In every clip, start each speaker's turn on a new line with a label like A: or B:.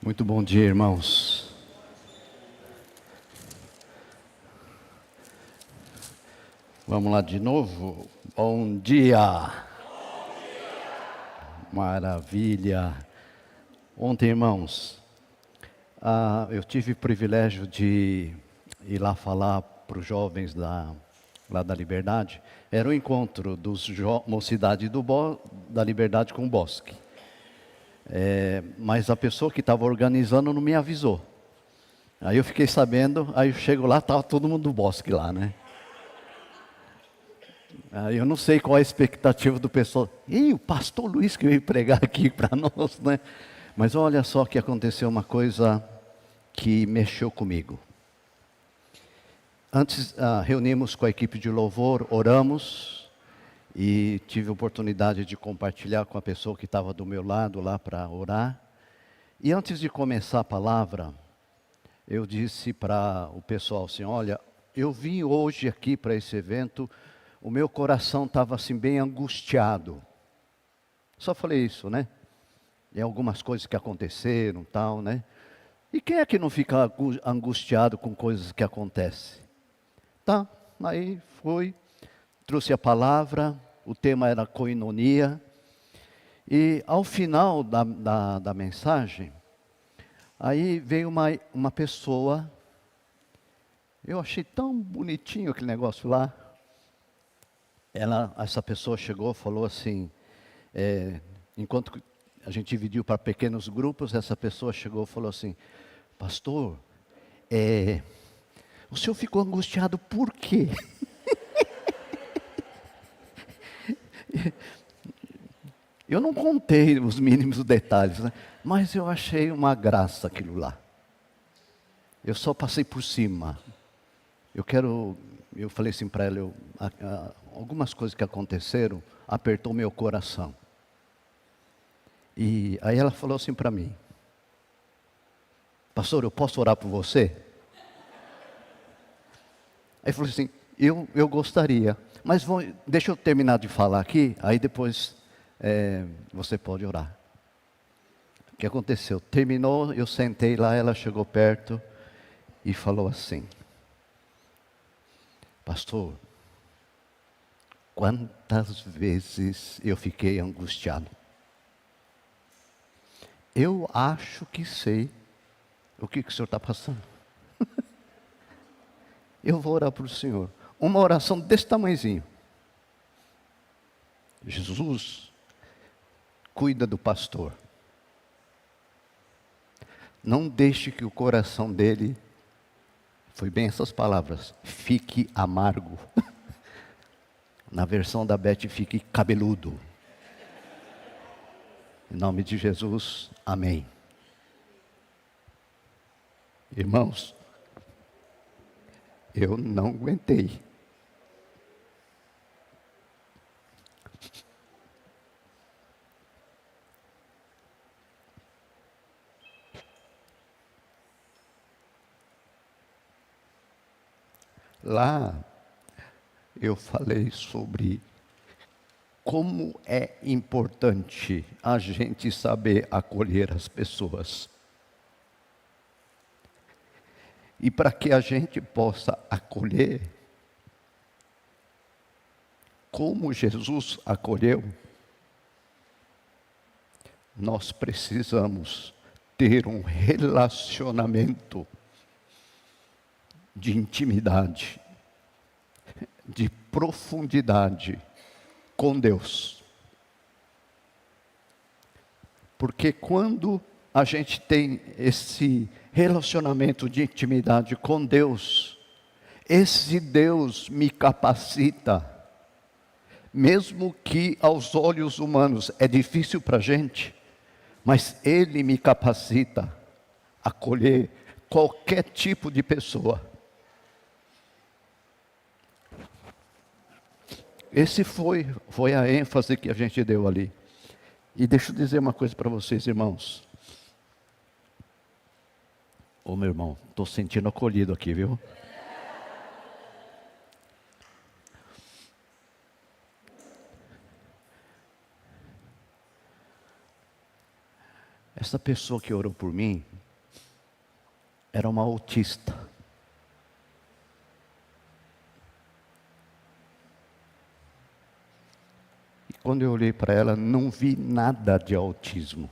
A: Muito bom dia, irmãos. Vamos lá de novo? Bom dia. Maravilha. Ontem, irmãos, eu tive o privilégio de ir lá falar para os jovens lá da Liberdade. Era o encontro dos Mocidade da Liberdade com o Bosque. Mas a pessoa que estava organizando não me avisou. Aí eu fiquei sabendo, aí eu chego lá, estava todo mundo do Bosque lá, né? Eu não sei qual a expectativa do pessoal. E o pastor Luiz que veio pregar aqui para nós, né? Mas olha só que aconteceu uma coisa que mexeu comigo. Antes, reunimos com a equipe de louvor, oramos e tive a oportunidade de compartilhar com a pessoa que estava do meu lado lá para orar. E antes de começar a palavra, eu disse para o pessoal assim, olha, eu vim hoje aqui para esse evento, o meu coração estava assim bem angustiado. Só falei isso, né? E algumas coisas que aconteceram, tal, né? E quem é que não fica angustiado com coisas que acontecem? Tá, aí fui, trouxe a palavra, o tema era koinonia. E ao final da mensagem, aí veio uma pessoa, eu achei tão bonitinho aquele negócio lá. Essa pessoa chegou e falou assim, enquanto a gente dividiu para pequenos grupos, essa pessoa chegou e falou assim, pastor, o senhor ficou angustiado por quê? Eu não contei os mínimos detalhes, né? Mas eu achei uma graça aquilo lá. Eu só passei por cima. Eu falei assim para ela, algumas coisas que aconteceram, apertou meu coração. E aí ela falou assim para mim, pastor, eu posso orar por você? Aí eu falei assim, eu gostaria, mas deixa eu terminar de falar aqui, aí depois você pode orar. O que aconteceu? Terminou, eu sentei lá, ela chegou perto e falou assim, pastor, quantas vezes eu fiquei angustiado? Eu acho que sei o que o senhor está passando. Eu vou orar para o senhor. Uma oração desse tamanhozinho. Jesus, cuida do pastor. Não deixe que o coração dele, foi bem essas palavras, fique amargo. Na versão da Beth, fique cabeludo. Em nome de Jesus, amém. Irmãos, eu não aguentei. Lá, eu falei sobre como é importante a gente saber acolher as pessoas. E para que a gente possa acolher, como Jesus acolheu, nós precisamos ter um relacionamento de intimidade, de profundidade com Deus. Porque quando a gente tem esse relacionamento de intimidade com Deus, esse Deus me capacita, mesmo que aos olhos humanos é difícil para a gente, mas Ele me capacita a acolher qualquer tipo de pessoa. Esse foi a ênfase que a gente deu ali. E deixa eu dizer uma coisa para vocês, irmãos. Ô meu irmão, estou sentindo acolhido aqui, viu? Essa pessoa que orou por mim, era uma autista. E quando eu olhei para ela, não vi nada de autismo.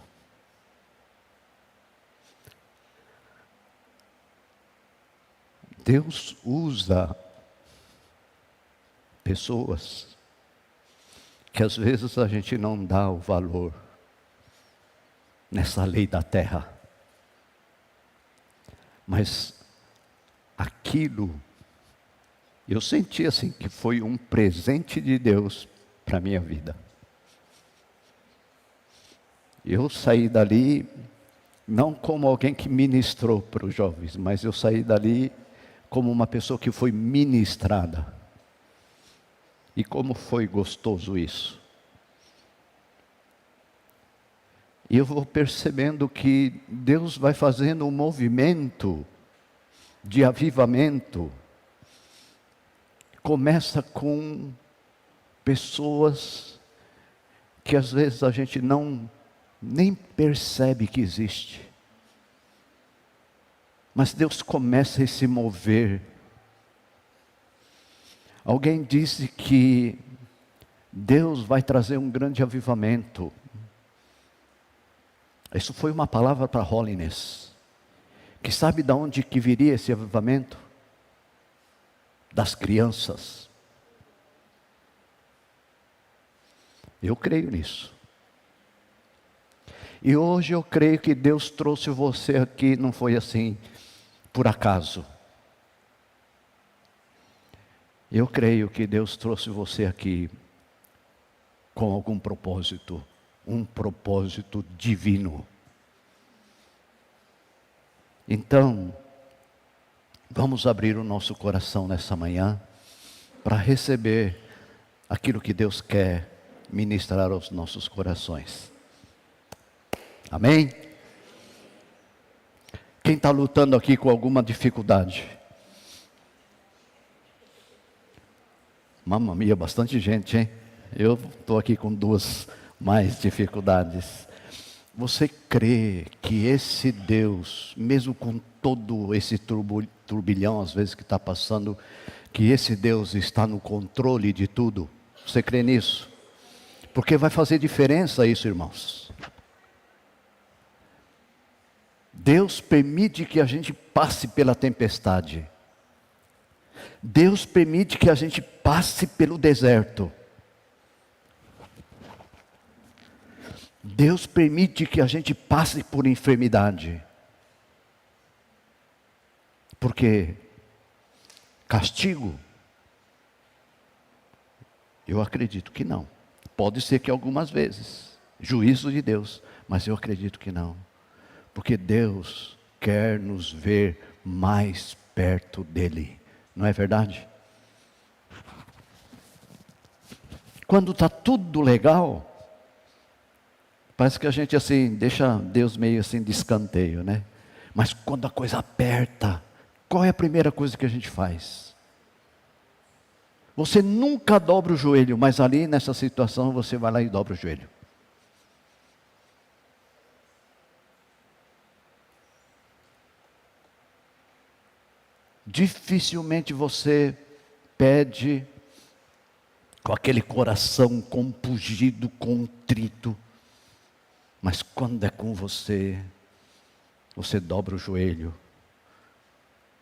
A: Deus usa pessoas que às vezes a gente não dá o valor nessa lei da terra. Mas aquilo, eu senti assim que foi um presente de Deus para a minha vida. Eu saí dali, não como alguém que ministrou para os jovens, mas eu saí dali como uma pessoa que foi ministrada. E como foi gostoso isso. E eu vou percebendo que Deus vai fazendo um movimento de avivamento. Começa com pessoas que às vezes a gente nem percebe que existe. Mas Deus começa a se mover. Alguém disse que Deus vai trazer um grande avivamento. Isso foi uma palavra para Holiness. Que sabe de onde que viria esse avivamento? Das crianças. Eu creio nisso. E hoje eu creio que Deus trouxe você aqui, não foi assim, por acaso. Eu creio que Deus trouxe você aqui com algum propósito, um propósito divino. Então, vamos abrir o nosso coração nessa manhã para receber aquilo que Deus quer ministrar aos nossos corações. Amém? Quem está lutando aqui com alguma dificuldade? Mamma mia, bastante gente, hein? Eu estou aqui com duas mais dificuldades. Você crê que esse Deus, mesmo com todo esse turbilhão às vezes que está passando, que esse Deus está no controle de tudo? Você crê nisso? Porque vai fazer diferença isso, irmãos. Deus permite que a gente passe pela tempestade. Deus permite que a gente passe pelo deserto. Deus permite que a gente passe por enfermidade. Porque castigo? Eu acredito que não. Pode ser que algumas vezes. Juízo de Deus. Mas eu acredito que não. Porque Deus quer nos ver mais perto dEle. Não é verdade? Quando está tudo legal, parece que a gente assim, deixa Deus meio assim de escanteio, né? Mas quando a coisa aperta, qual é a primeira coisa que a gente faz? Você nunca dobra o joelho, mas ali nessa situação você vai lá e dobra o joelho. Dificilmente você pede com aquele coração compungido, contrito. Mas quando é com você, você dobra o joelho.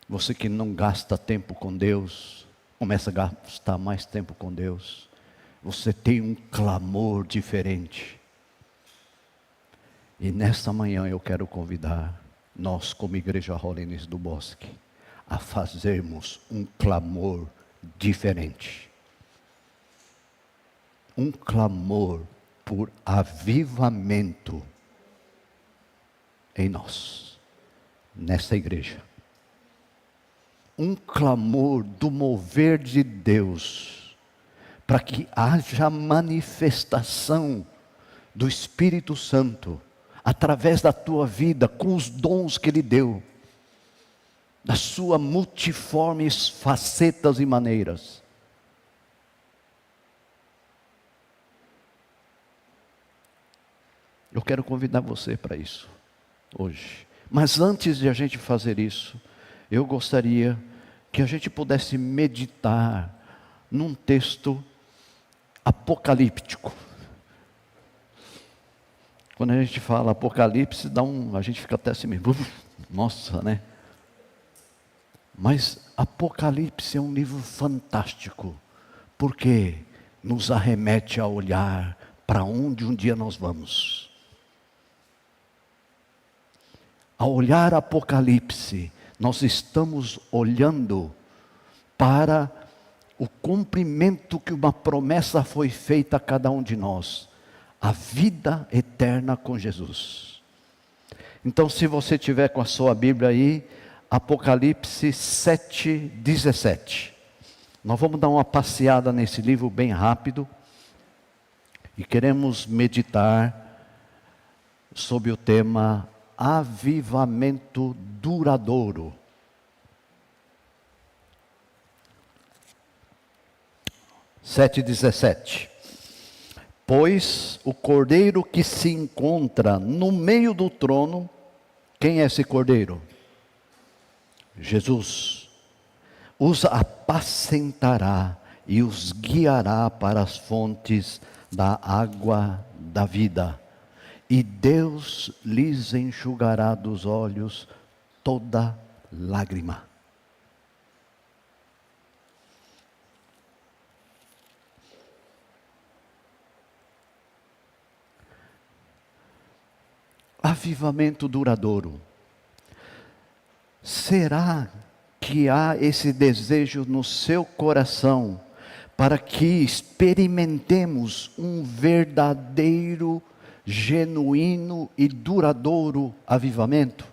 A: Você que não gasta tempo com Deus, começa a gastar mais tempo com Deus. Você tem um clamor diferente. E nesta manhã eu quero convidar nós, como Igreja Holiness do Bosque, a fazermos um clamor diferente. Um clamor por avivamento em nós, nessa igreja. Um clamor do mover de Deus, para que haja manifestação do Espírito Santo, através da tua vida, com os dons que Ele deu, das suas multiformes facetas e maneiras. Eu quero convidar você para isso, hoje. Mas antes de a gente fazer isso, eu gostaria que a gente pudesse meditar num texto apocalíptico. Quando a gente fala Apocalipse, a gente fica até assim mesmo, nossa, né? Mas Apocalipse é um livro fantástico, porque nos arremete a olhar para onde um dia nós vamos. Ao olhar Apocalipse, nós estamos olhando para o cumprimento que uma promessa foi feita a cada um de nós, a vida eterna com Jesus. Então, se você tiver com a sua Bíblia aí, Apocalipse 7:17. Nós vamos dar uma passeada nesse livro bem rápido e queremos meditar sobre o tema avivamento duradouro. 7:17. Pois o cordeiro que se encontra no meio do trono, quem é esse cordeiro? Jesus. Os apacentará e os guiará para as fontes da água da vida. E Deus lhes enxugará dos olhos toda lágrima. Avivamento duradouro. Será que há esse desejo no seu coração para que experimentemos um verdadeiro, genuíno e duradouro avivamento?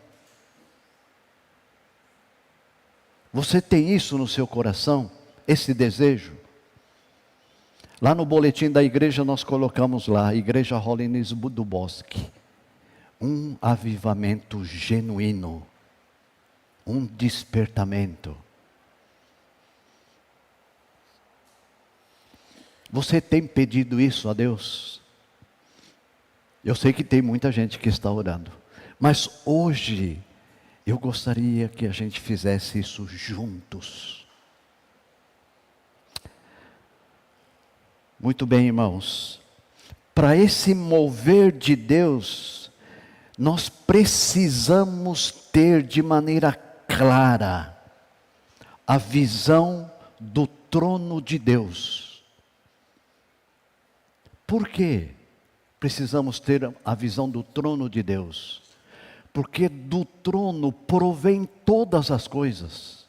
A: Você tem isso no seu coração? Esse desejo? Lá no boletim da igreja nós colocamos lá, Igreja Holiness do Bosque, um avivamento genuíno, um despertamento. Você tem pedido isso a Deus? Eu sei que tem muita gente que está orando, mas hoje eu gostaria que a gente fizesse isso juntos. Muito bem, irmãos. Para esse mover de Deus, nós precisamos ter de maneira clara a visão do trono de Deus. Por quê? Precisamos ter a visão do trono de Deus, porque do trono provém todas as coisas.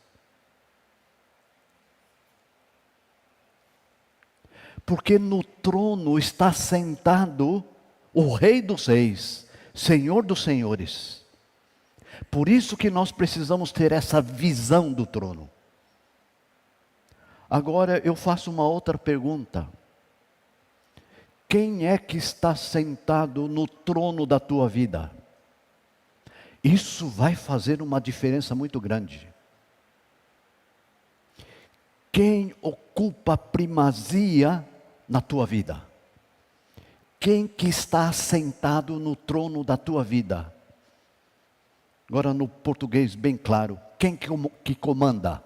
A: Porque no trono está sentado o Rei dos Reis, Senhor dos Senhores. Por isso que nós precisamos ter essa visão do trono. Agora eu faço uma outra pergunta. Quem é que está sentado no trono da tua vida? Isso vai fazer uma diferença muito grande. Quem ocupa primazia na tua vida? Quem que está sentado no trono da tua vida? Agora no português bem claro, quem que comanda?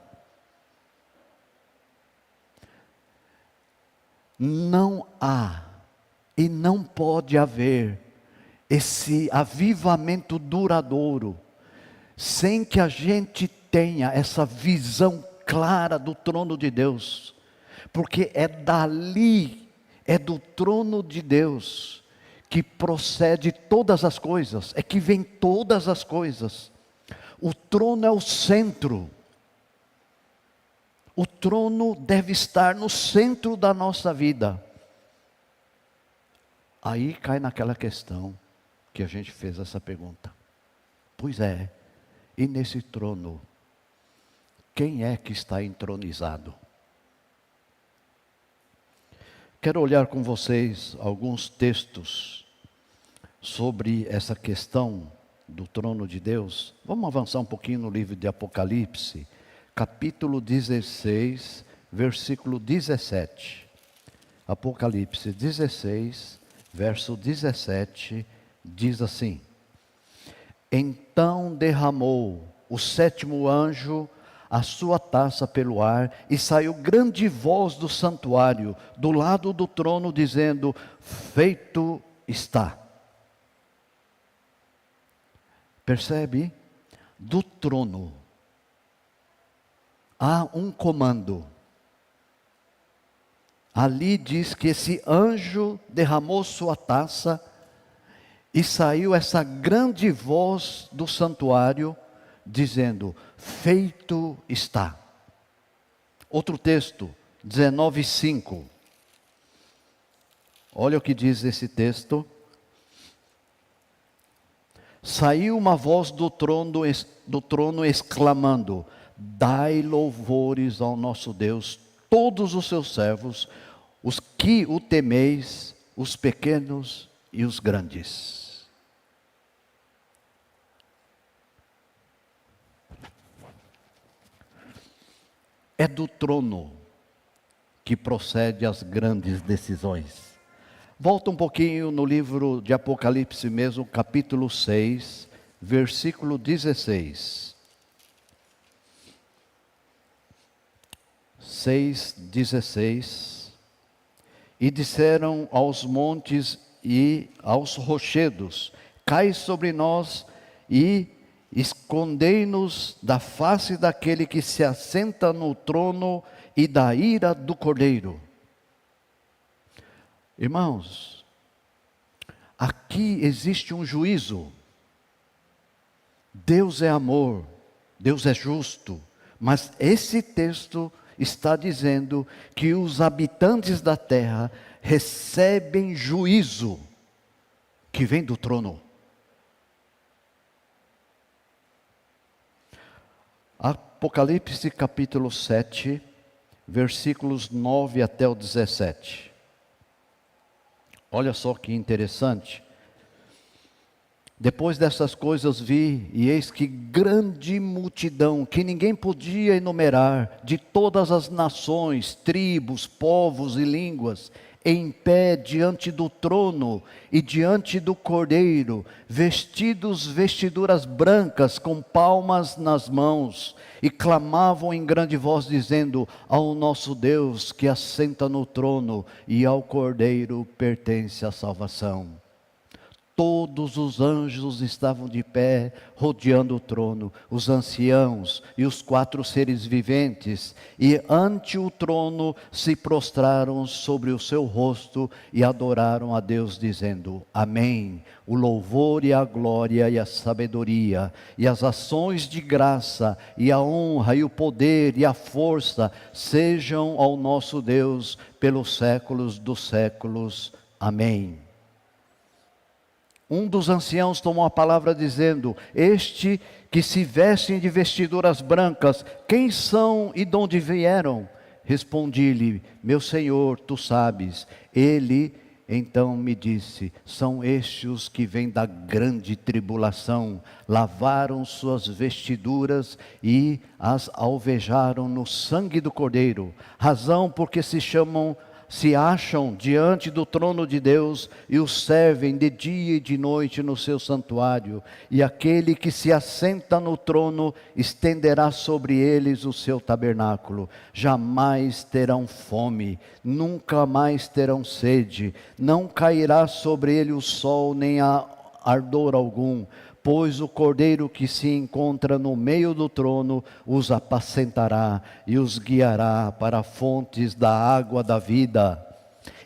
A: Não há e não pode haver esse avivamento duradouro sem que a gente tenha essa visão clara do trono de Deus, porque é dali, é do trono de Deus que procede todas as coisas, é que vem todas as coisas. O trono é o centro. O trono deve estar no centro da nossa vida. Aí cai naquela questão que a gente fez essa pergunta. Pois é, e nesse trono, quem é que está entronizado? Quero olhar com vocês alguns textos sobre essa questão do trono de Deus. Vamos avançar um pouquinho no livro de Apocalipse, capítulo 16, versículo 17. Apocalipse 16, verso 17, diz assim: Então derramou o sétimo anjo a sua taça pelo ar, e saiu grande voz do santuário, do lado do trono, dizendo: feito está. Percebe? Do trono há um comando. Ali diz que esse anjo derramou sua taça, e saiu essa grande voz do santuário, dizendo: feito está. Outro texto, 19:5. Olha o que diz esse texto. Saiu uma voz do trono exclamando: dai louvores ao nosso Deus, todos os seus servos, os que o temeis, os pequenos e os grandes. É do trono que procede as grandes decisões. Volta um pouquinho no livro de Apocalipse mesmo, capítulo 6, versículo 16. 6:16. E disseram aos montes e aos rochedos: cai sobre nós e escondei-nos da face daquele que se assenta no trono e da ira do Cordeiro. Irmãos, aqui existe um juízo. Deus é amor, Deus é justo, mas esse texto está dizendo que os habitantes da terra recebem juízo que vem do trono. Apocalipse capítulo 7, versículos 9 até o 17. Olha só que interessante. Depois dessas coisas vi, e eis que grande multidão, que ninguém podia enumerar, de todas as nações, tribos, povos e línguas, em pé diante do trono e diante do Cordeiro, vestidos vestiduras brancas, com palmas nas mãos, e clamavam em grande voz, dizendo: ao nosso Deus que assenta no trono e ao Cordeiro pertence a salvação. Todos os anjos estavam de pé, rodeando o trono, os anciãos e os 4 seres viventes, e ante o trono se prostraram sobre o seu rosto e adoraram a Deus, dizendo: amém. O louvor e a glória e a sabedoria, e as ações de graça, e a honra e o poder e a força, sejam ao nosso Deus pelos séculos dos séculos. Amém. Um dos anciãos tomou a palavra dizendo: este que se vestem de vestiduras brancas, quem são e de onde vieram? Respondi-lhe: meu Senhor, tu sabes. Ele então me disse: são estes os que vêm da grande tribulação, lavaram suas vestiduras e as alvejaram no sangue do Cordeiro, razão porque se acham diante do trono de Deus e o servem de dia e de noite no seu santuário. E aquele que se assenta no trono estenderá sobre eles o seu tabernáculo. Jamais terão fome, nunca mais terão sede, não cairá sobre ele o sol nem ardor algum, pois o Cordeiro que se encontra no meio do trono os apacentará e os guiará para fontes da água da vida,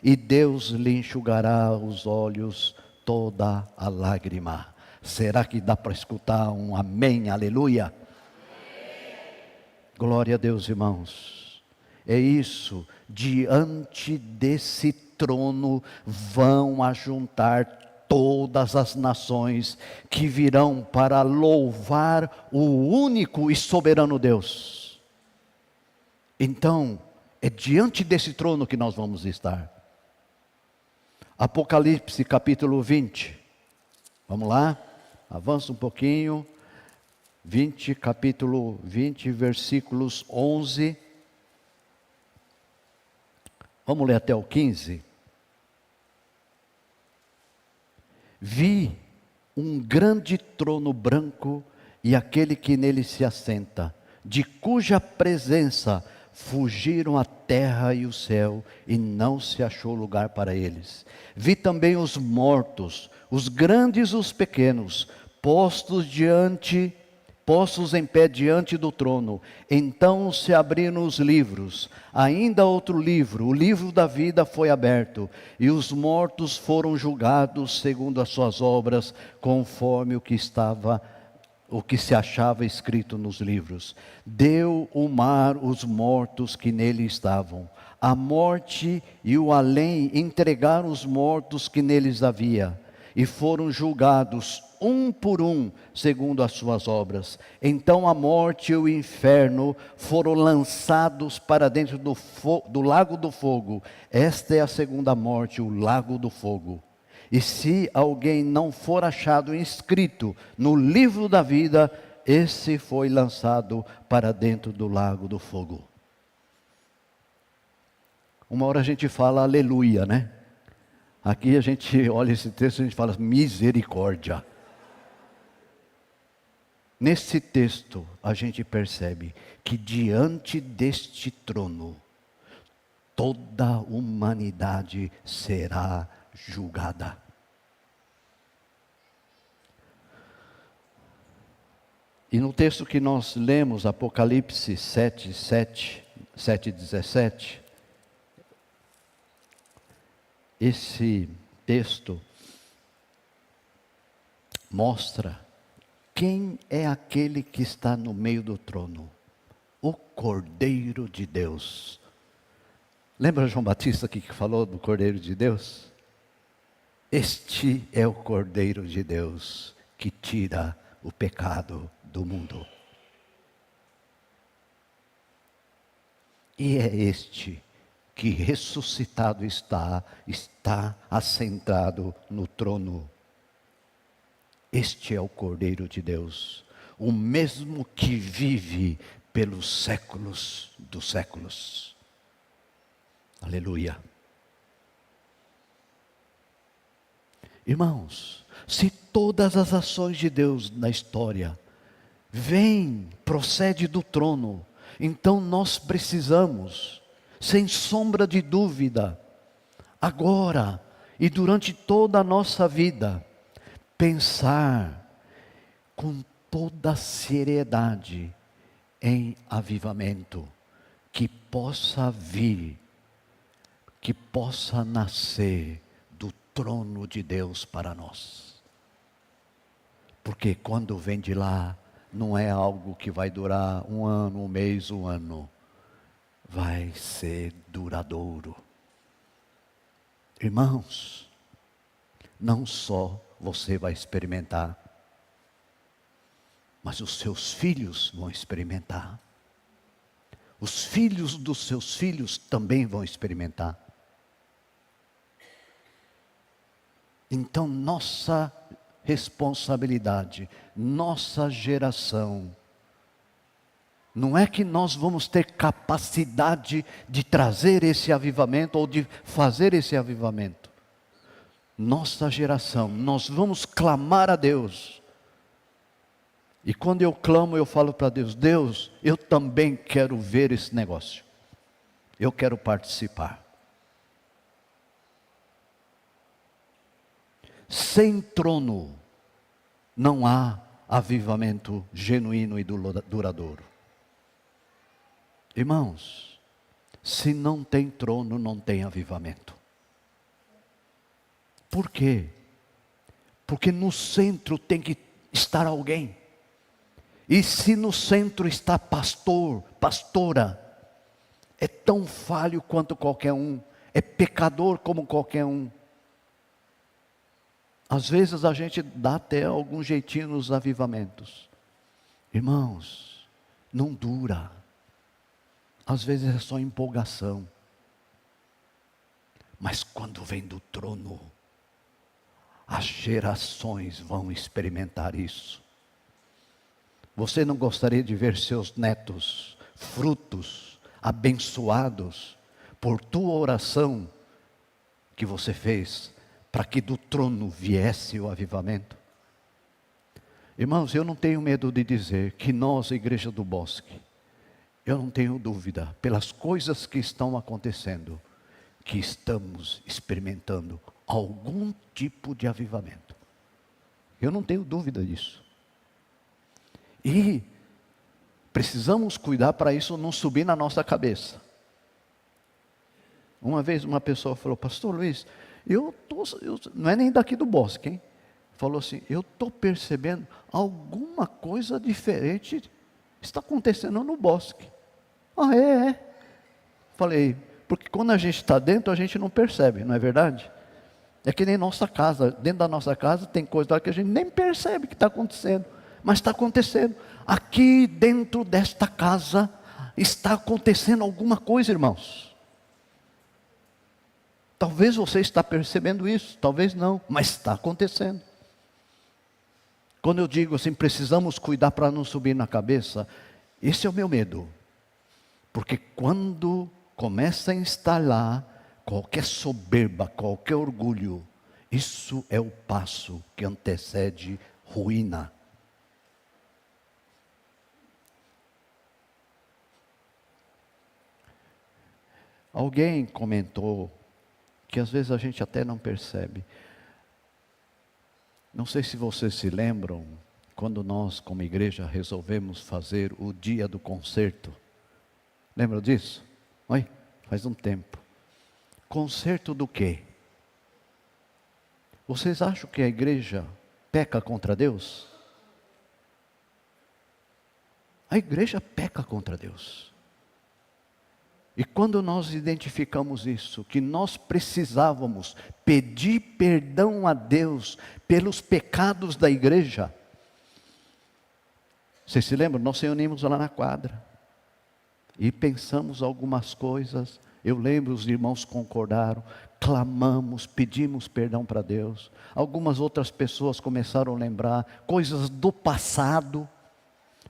A: e Deus lhe enxugará os olhos toda a lágrima. Será que dá para escutar um amém, aleluia? Glória a Deus, irmãos. É isso, diante desse trono vão ajuntar todas as nações que virão para louvar o único e soberano Deus. Então, é diante desse trono que nós vamos estar. Apocalipse capítulo 20. Vamos lá? Avança um pouquinho. Capítulo 20, versículos 11. Vamos ler até o 15. Vi um grande trono branco e aquele que nele se assenta, de cuja presença fugiram a terra e o céu, e não se achou lugar para eles. Vi também os mortos, os grandes e os pequenos, postos em pé diante do trono. Então se abriram os livros. Ainda outro livro, o livro da vida, foi aberto, e os mortos foram julgados segundo as suas obras, conforme o que se achava escrito nos livros. Deu o mar os mortos que nele estavam. A morte e o além entregaram os mortos que neles havia, e foram julgados um por um, segundo as suas obras. Então a morte e o inferno foram lançados para dentro do lago do fogo. Esta é a segunda morte, o lago do fogo. E se alguém não for achado inscrito no livro da vida, esse foi lançado para dentro do lago do fogo. Uma hora a gente fala aleluia, né? Aqui a gente olha esse texto e a gente fala misericórdia. Nesse texto a gente percebe que diante deste trono, toda a humanidade será julgada. E no texto que nós lemos, Apocalipse 7:17, esse texto mostra quem é aquele que está no meio do trono: o Cordeiro de Deus. Lembra João Batista aqui que falou do Cordeiro de Deus? Este é o Cordeiro de Deus que tira o pecado do mundo. E é este que ressuscitado está assentado no trono. Este é o Cordeiro de Deus, o mesmo que vive pelos séculos dos séculos. Aleluia. Irmãos, se todas as ações de Deus na história procede do trono, então nós precisamos, sem sombra de dúvida, agora e durante toda a nossa vida, pensar com toda seriedade em avivamento, que possa vir, que possa nascer do trono de Deus para nós. Porque quando vem de lá, não é algo que vai durar um ano, um mês, um ano. Vai ser duradouro. Irmãos, não só você vai experimentar, mas os seus filhos vão experimentar. Os filhos dos seus filhos também vão experimentar. Então, nossa responsabilidade, nossa geração, não é que nós vamos ter capacidade de trazer esse avivamento ou de fazer esse avivamento. Nossa geração, nós vamos clamar a Deus. E quando eu clamo, eu falo para Deus: Deus, eu também quero ver esse negócio. Eu quero participar. Sem trono, não há avivamento genuíno e duradouro. Irmãos, se não tem trono, não tem avivamento. Por quê? Porque no centro tem que estar alguém. E se no centro está pastor, pastora, é tão falho quanto qualquer um, é pecador como qualquer um. Às vezes a gente dá até algum jeitinho nos avivamentos. Irmãos, não dura. Às vezes é só empolgação. Mas quando vem do trono, as gerações vão experimentar isso. Você não gostaria de ver seus netos, frutos, abençoados por tua oração que você fez para que do trono viesse o avivamento? Irmãos, eu não tenho medo de dizer que nós, a Igreja do Bosque, eu não tenho dúvida, pelas coisas que estão acontecendo, que estamos experimentando algum tipo de avivamento. Eu não tenho dúvida disso. E precisamos cuidar para isso não subir na nossa cabeça. Uma vez uma pessoa falou: pastor Luiz, não é nem daqui do Bosque, hein? Falou assim: eu estou percebendo alguma coisa diferente está acontecendo no Bosque. Ah, é? Falei, porque quando a gente está dentro, a gente não percebe, não é verdade? É que nem nossa casa, dentro da nossa casa tem coisa lá que a gente nem percebe que está acontecendo, mas está acontecendo. Aqui dentro desta casa está acontecendo alguma coisa, irmãos. Talvez você está percebendo isso, talvez não, mas está acontecendo. Quando eu digo assim, precisamos cuidar para não subir na cabeça, esse é o meu medo. Porque quando começa a instalar qualquer soberba, qualquer orgulho, isso é o passo que antecede ruína. Alguém comentou que às vezes a gente até não percebe. Não sei se vocês se lembram, quando nós como igreja resolvemos fazer o dia do concerto. Lembram disso? Oi? Faz um tempo. Concerto do quê? Vocês acham que a igreja peca contra Deus? A igreja peca contra Deus. E quando nós identificamos isso, que nós precisávamos pedir perdão a Deus pelos pecados da igreja. Vocês se lembram? Nós se reunimos lá na quadra e pensamos algumas coisas. Eu lembro, os irmãos concordaram, clamamos, pedimos perdão para Deus. Algumas outras pessoas começaram a lembrar coisas do passado,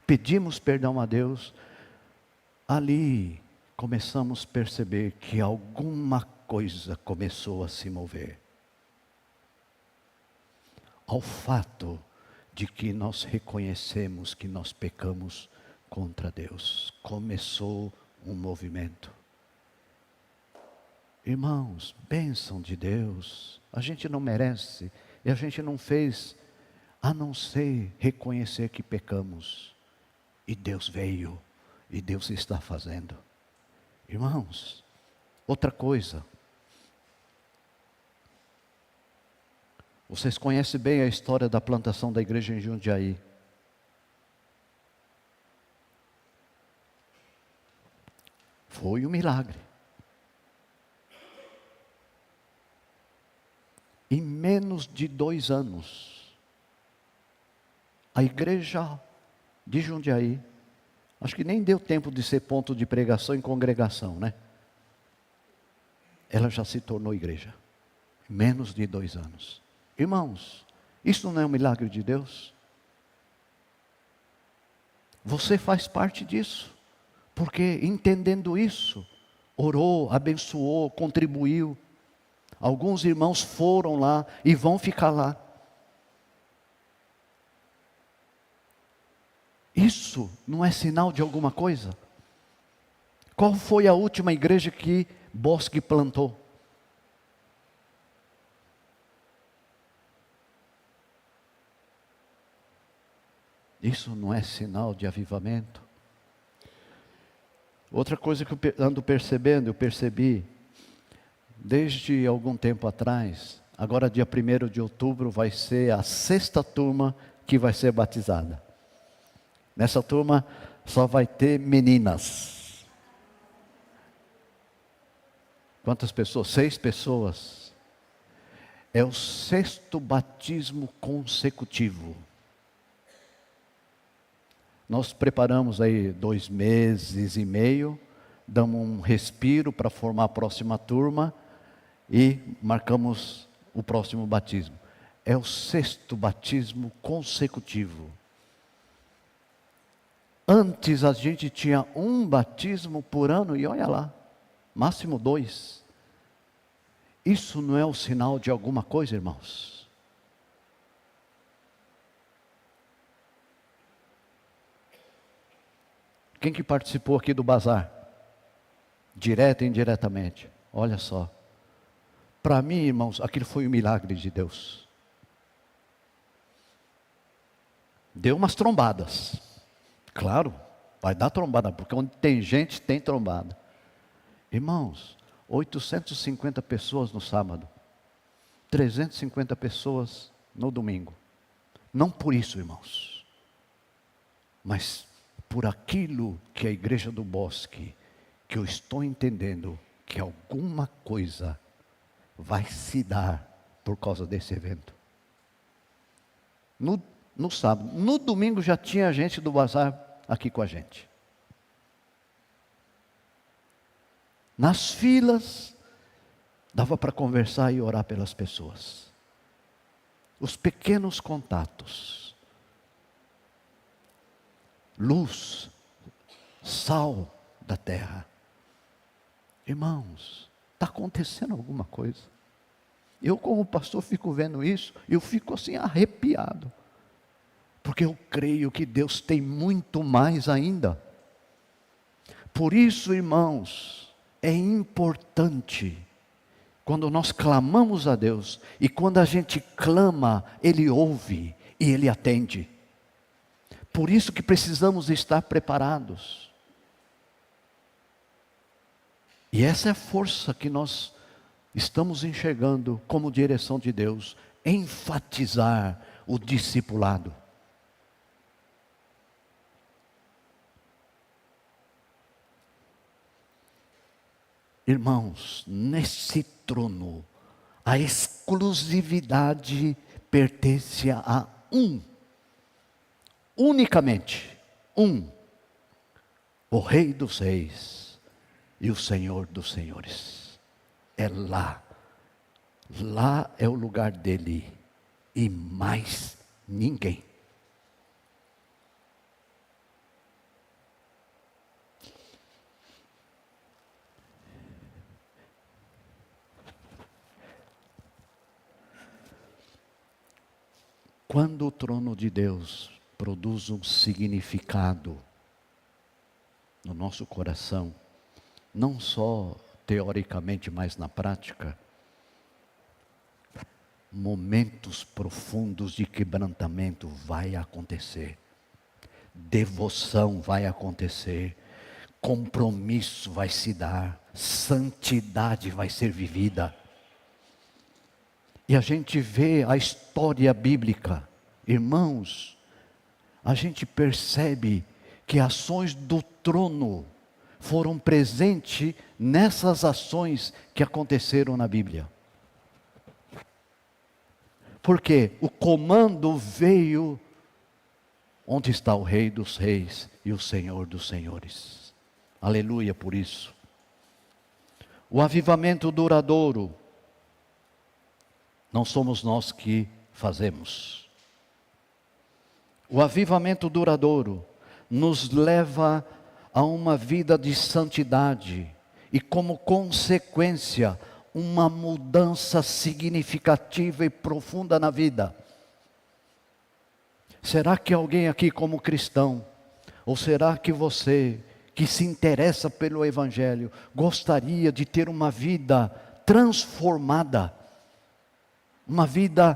A: pedimos perdão a Deus. Ali começamos a perceber que alguma coisa começou a se mover. Ao fato de que nós reconhecemos que nós pecamos contra Deus, começou um movimento. Irmãos, bênção de Deus, a gente não merece, e a gente não fez, a não ser reconhecer que pecamos. E Deus veio, e Deus está fazendo. Irmãos, outra coisa. Vocês conhecem bem a história da plantação da igreja em Jundiaí. Foi um milagre. Em menos de 2 anos, a igreja de Jundiaí, acho que nem deu tempo de ser ponto de pregação em congregação, né? Ela já se tornou igreja. Em menos de 2 anos. Irmãos, isso não é um milagre de Deus? Você faz parte disso. Porque entendendo isso, orou, abençoou, contribuiu. Alguns irmãos foram lá e vão ficar lá. Isso não é sinal de alguma coisa? Qual foi a última igreja que Bosque plantou? Isso não é sinal de avivamento? Outra coisa que eu ando percebendo, eu percebi, desde algum tempo atrás, agora dia 1º de outubro vai ser a 6ª turma que vai ser batizada. Nessa turma só vai ter meninas. Quantas pessoas? 6 pessoas. É o 6º batismo consecutivo. Nós preparamos aí 2 meses e meio, damos um respiro para formar a próxima turma e marcamos o próximo batismo. É o 6º batismo consecutivo. Antes a gente tinha 1 batismo por ano e olha lá, máximo 2. Isso não é o sinal de alguma coisa, irmãos? Quem que participou aqui do bazar? Direto e indiretamente. Olha só. Para mim, irmãos, aquilo foi um milagre de Deus. Deu umas trombadas. Claro, vai dar trombada, porque onde tem gente, tem trombada. Irmãos, 850 pessoas no sábado. 350 pessoas no domingo. Não por isso, irmãos, mas por aquilo que a Igreja do Bosque, que eu estou entendendo que alguma coisa vai se dar por causa desse evento. No sábado, no domingo já tinha gente do bazar aqui com a gente. Nas filas, dava para conversar e orar pelas pessoas. Os pequenos contatos. Luz, sal da terra. Irmãos, está acontecendo alguma coisa. Eu, como pastor, fico vendo isso, eu fico assim arrepiado. Porque eu creio que Deus tem muito mais ainda. Por isso, irmãos, é importante, quando nós clamamos a Deus, e quando a gente clama, Ele ouve e Ele atende. Por isso que precisamos estar preparados. E essa é a força que nós estamos enxergando como direção de Deus, enfatizar o discipulado. Irmãos, nesse trono, a exclusividade pertence a unicamente o Rei dos Reis e o Senhor dos Senhores. É lá é o lugar dele e mais ninguém. Quando o trono de Deus produz um significado no nosso coração, não só teoricamente, mas na prática, momentos profundos de quebrantamento vai acontecer, devoção vai acontecer, compromisso vai se dar, santidade vai ser vivida. E a gente vê a história bíblica, irmãos, a gente percebe que ações do trono foram presentes nessas ações que aconteceram na Bíblia. Porque o comando veio onde está o Rei dos Reis e o Senhor dos Senhores. Aleluia por isso. O avivamento duradouro não somos nós que fazemos. O avivamento duradouro nos leva a uma vida de santidade e, como consequência, uma mudança significativa e profunda na vida. Será que alguém aqui como cristão, ou será que você que se interessa pelo Evangelho, gostaria de ter uma vida transformada, uma vida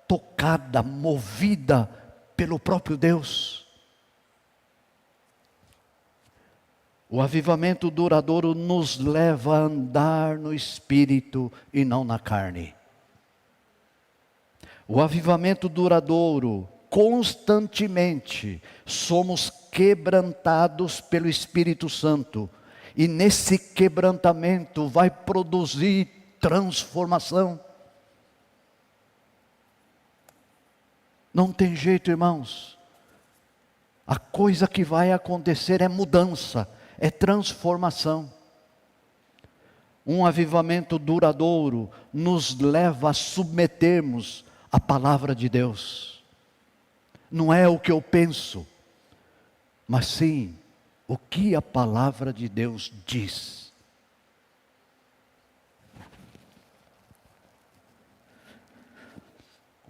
A: tocada, movida pelo próprio Deus? O avivamento duradouro nos leva a andar no Espírito e não na carne. O avivamento duradouro, constantemente, somos quebrantados pelo Espírito Santo. E nesse quebrantamento vai produzir transformação. Não tem jeito, irmãos. A coisa que vai acontecer é mudança, é transformação. Um avivamento duradouro nos leva a submetermos a palavra de Deus. Não é o que eu penso, mas sim o que a palavra de Deus diz.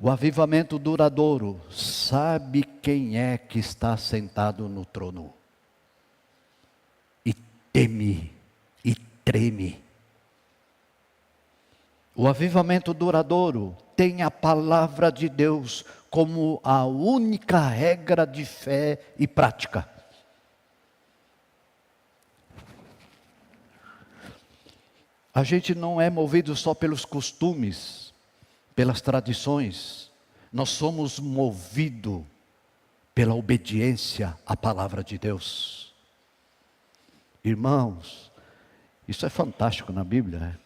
A: O avivamento duradouro sabe quem é que está sentado no trono. teme e treme. O avivamento duradouro tem a palavra de Deus como a única regra de fé e prática. A gente não é movido só pelos costumes, pelas tradições. Nós somos movidos pela obediência à palavra de Deus. Irmãos, isso é fantástico na Bíblia, né?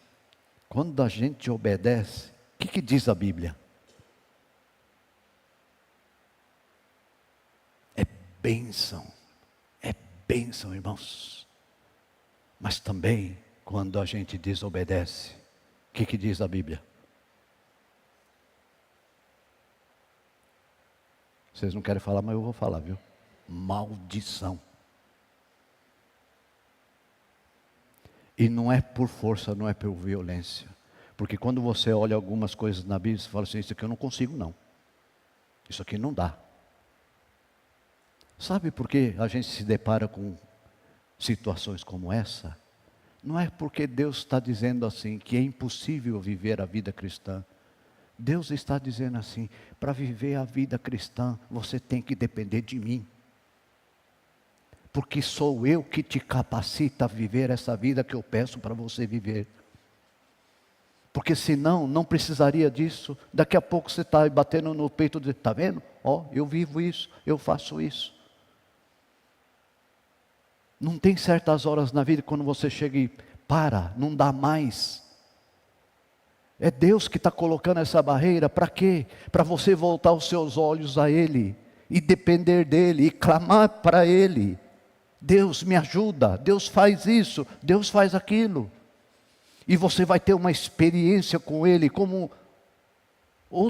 A: Quando a gente obedece, o que diz a Bíblia? É bênção, irmãos. Mas também, quando a gente desobedece, o que diz a Bíblia? Vocês não querem falar, mas eu vou falar, viu? Maldição. E não é por força, não é por violência. Porque quando você olha algumas coisas na Bíblia, você fala assim, isso aqui eu não consigo não. Isso aqui não dá. Sabe por que a gente se depara com situações como essa? Não é porque Deus está dizendo assim, que é impossível viver a vida cristã. Deus está dizendo assim, para viver a vida cristã, você tem que depender de mim. Porque sou eu que te capacita a viver essa vida que eu peço para você viver. Porque senão, não precisaria disso. Daqui a pouco você está batendo no peito de, está vendo? Ó, eu vivo isso, eu faço isso. Não tem certas horas na vida quando você chega e para, não dá mais. É Deus que está colocando essa barreira, para quê? Para você voltar os seus olhos a Ele, e depender dEle, e clamar para Ele. Deus me ajuda, Deus faz isso, Deus faz aquilo. E você vai ter uma experiência com Ele como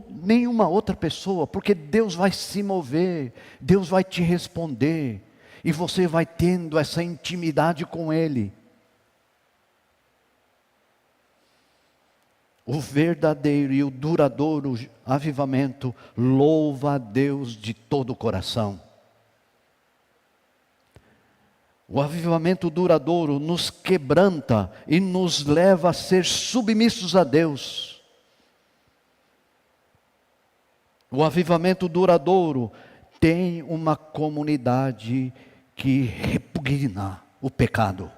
A: nenhuma outra pessoa, porque Deus vai se mover, Deus vai te responder, e você vai tendo essa intimidade com Ele. O verdadeiro e o duradouro avivamento louva a Deus de todo o coração. O avivamento duradouro nos quebranta e nos leva a ser submissos a Deus. O avivamento duradouro tem uma comunidade que repugna o pecado.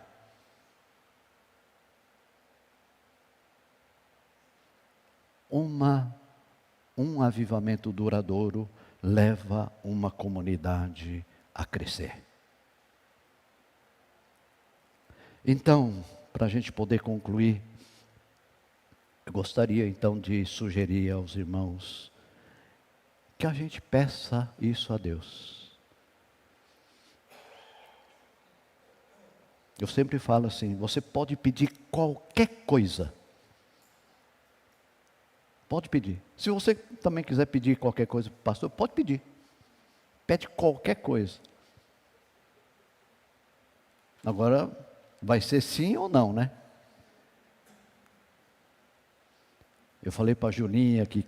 A: Um avivamento duradouro leva uma comunidade a crescer. Então, para a gente poder concluir, eu gostaria então de sugerir aos irmãos que a gente peça isso a Deus. Eu sempre falo assim, você pode pedir qualquer coisa. Pode pedir. Se você também quiser pedir qualquer coisa para o pastor, pode pedir. Pede qualquer coisa. Agora, vai ser sim ou não, né? Eu falei para a Julinha que,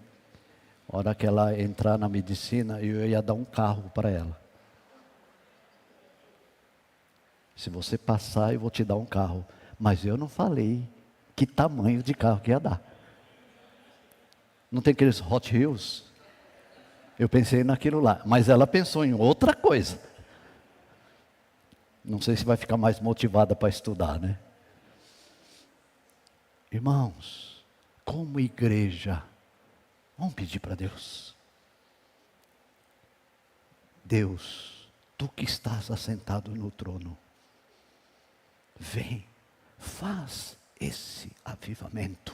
A: na hora que ela entrar na medicina, eu ia dar um carro para ela. Se você passar, eu vou te dar um carro. Mas eu não falei que tamanho de carro que ia dar. Não tem aqueles Hot Wheels? Eu pensei naquilo lá, mas ela pensou em outra coisa. Não sei se vai ficar mais motivada para estudar, né? Irmãos, como igreja, vamos pedir para Deus. Deus, Tu que estás assentado no trono, vem, faz esse avivamento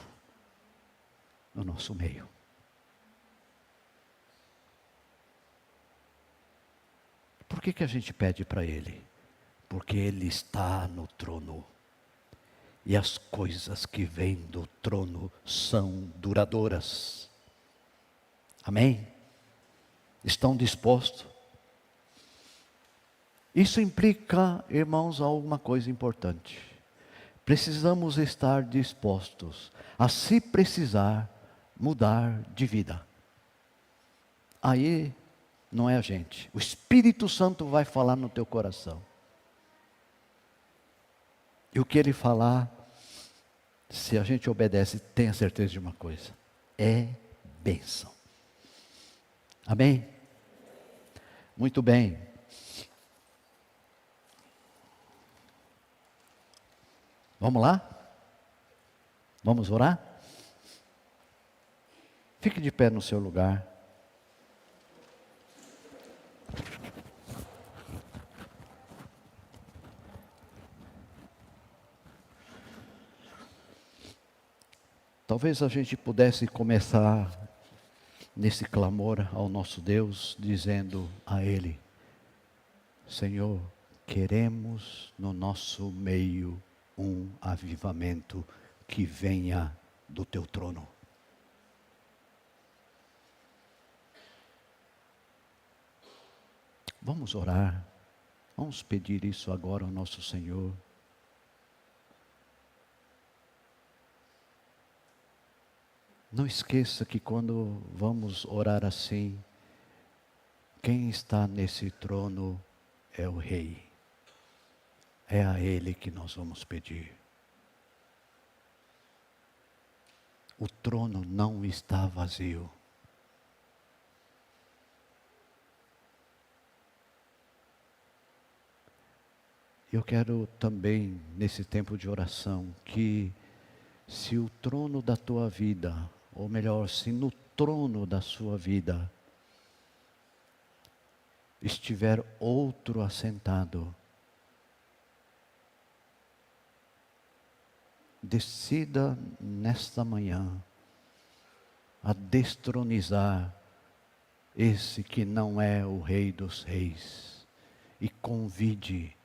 A: no nosso meio. Por que a gente pede para Ele? Porque Ele está no trono. E as coisas que vêm do trono são duradouras. Amém? Estão dispostos? Isso implica, irmãos, alguma coisa importante. Precisamos estar dispostos a, se precisar, mudar de vida. Aí não é a gente. O Espírito Santo vai falar no teu coração. E o que Ele falar, se a gente obedece, tenha certeza de uma coisa: é bênção. Amém? Muito bem. Vamos lá? Vamos orar? Fique de pé no seu lugar. Talvez a gente pudesse começar nesse clamor ao nosso Deus, dizendo a Ele: Senhor, queremos no nosso meio um avivamento que venha do Teu trono. Vamos orar, vamos pedir isso agora ao nosso Senhor. Não esqueça que quando vamos orar assim, quem está nesse trono é o Rei. É a Ele que nós vamos pedir. O trono não está vazio. Eu quero também, nesse tempo de oração, que se o trono da tua vida, ou melhor, se no trono da sua vida estiver outro assentado, decida nesta manhã a destronizar esse que não é o Rei dos Reis e convide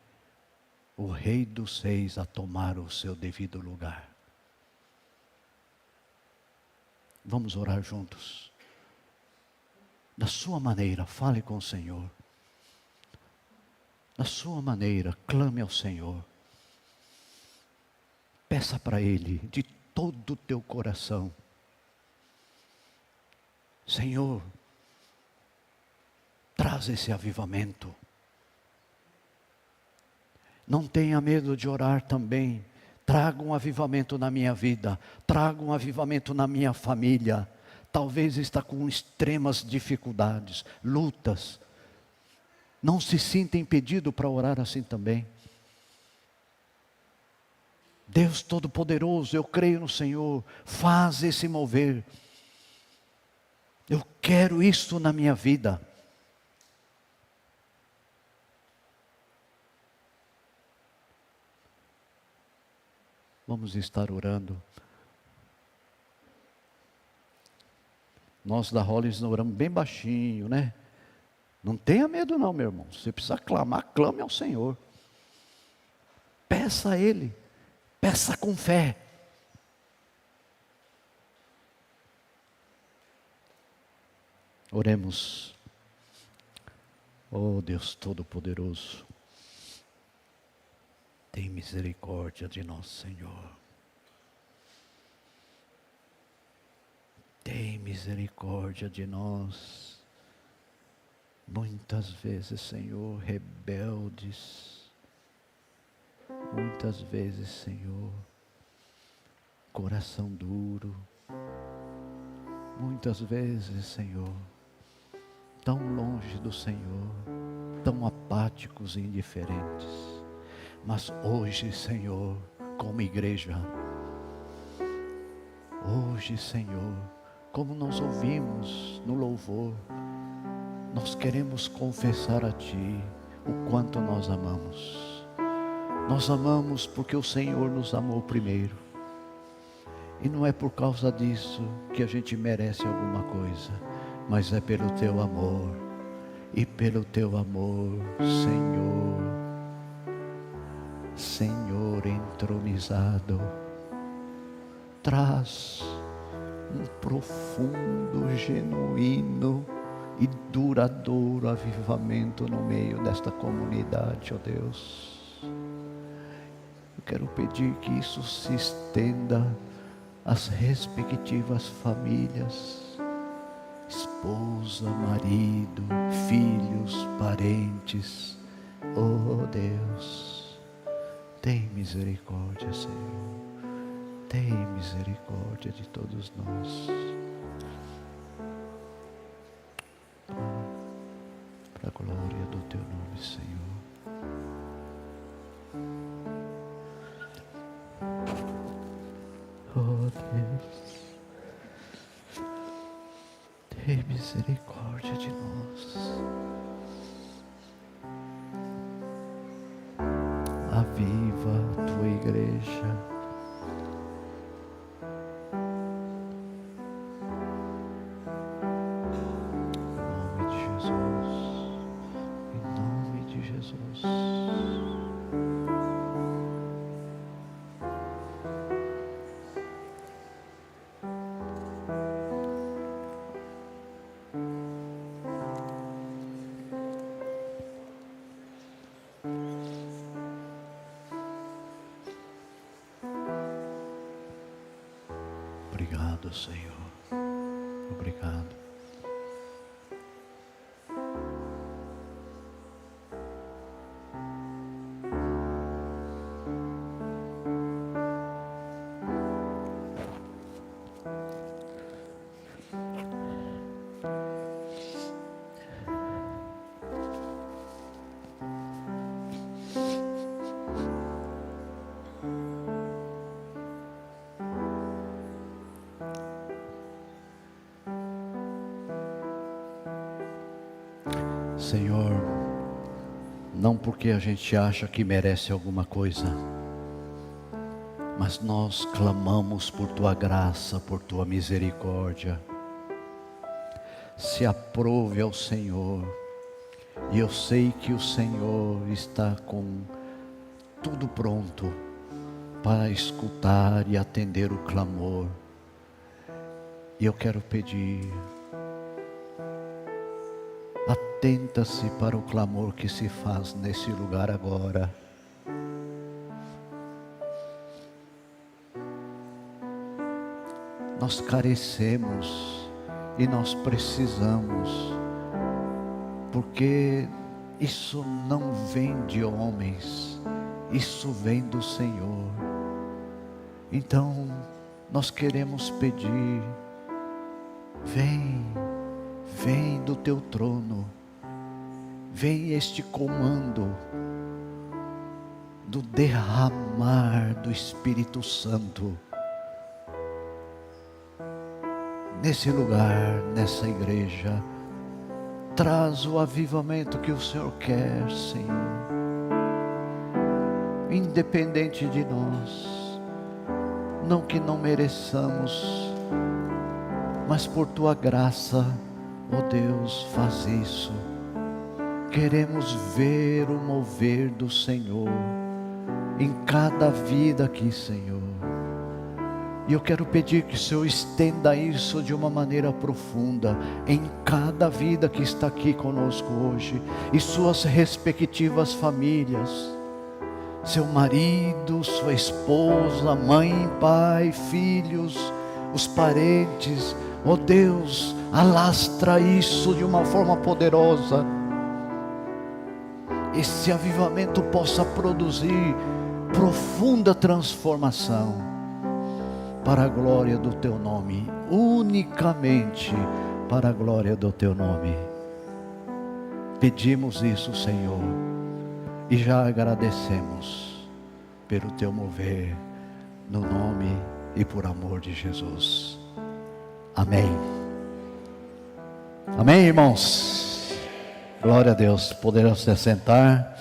A: o Rei dos Reis a tomar o seu devido lugar. Vamos orar juntos. Da sua maneira, fale com o Senhor. Da sua maneira, clame ao Senhor. Peça para Ele de todo o teu coração: Senhor, traz esse avivamento. Não tenha medo de orar também. Traga um avivamento na minha vida. Traga um avivamento na minha família. Talvez está com extremas dificuldades, lutas. Não se sinta impedido para orar assim também. Deus Todo-Poderoso, eu creio no Senhor. Faz esse mover. Eu quero isso na minha vida. Vamos estar orando. Nós da Hollins oramos bem baixinho, né? Não tenha medo não, meu irmão. Se você precisar clamar, clame ao Senhor. Peça a Ele. Peça com fé. Oremos. Oh Deus Todo-Poderoso, tem misericórdia de nós, Senhor. Tem misericórdia de nós. Muitas vezes, Senhor, rebeldes. Muitas vezes, Senhor, coração duro. Muitas vezes, Senhor, tão longe do Senhor, tão apáticos e indiferentes. Mas hoje, Senhor, como igreja, hoje, Senhor, como nós ouvimos no louvor, nós queremos confessar a Ti o quanto nós amamos. Nós amamos porque o Senhor nos amou primeiro. E não é por causa disso que a gente merece alguma coisa, mas é pelo Teu amor. E pelo Teu amor, Senhor entronizado, traz um profundo, genuíno e duradouro avivamento no meio desta comunidade, ó Deus. Eu quero pedir que isso se estenda às respectivas famílias, esposa, marido, filhos, parentes. Oh Deus, Tem misericórdia, Senhor. Tem misericórdia de todos nós. Para a glória do teu nome, Senhor. Oh Deus, tem misericórdia de nós. Aviva a tua igreja. Obrigado, Senhor. Obrigado. Senhor, não porque a gente acha que merece alguma coisa, mas nós clamamos por tua graça, por tua misericórdia. Se aprove ao Senhor, e eu sei que o Senhor está com tudo pronto para escutar e atender o clamor. E eu quero pedir, atenta-se para o clamor que se faz nesse lugar agora. Nós carecemos e nós precisamos, porque isso não vem de homens, isso vem do Senhor. Então nós queremos pedir, vem do teu trono, vem este comando do derramar do Espírito Santo nesse lugar, nessa igreja. Traz o avivamento que o Senhor quer, Senhor, independente de nós, não que não mereçamos, mas por tua graça, ó Deus, faz isso. Queremos ver o mover do Senhor em cada vida aqui, Senhor. E eu quero pedir que o Senhor estenda isso de uma maneira profunda em cada vida que está aqui conosco hoje, e suas respectivas famílias, seu marido, sua esposa, mãe, pai, filhos, os parentes. Ó Deus, alastra isso de uma forma poderosa. Esse avivamento possa produzir profunda transformação para a glória do teu nome, unicamente para a glória do teu nome. Pedimos isso, Senhor, e já agradecemos pelo teu mover, no nome e por amor de Jesus. Amém. Amém, irmãos. Glória a Deus. Poderão se sentar.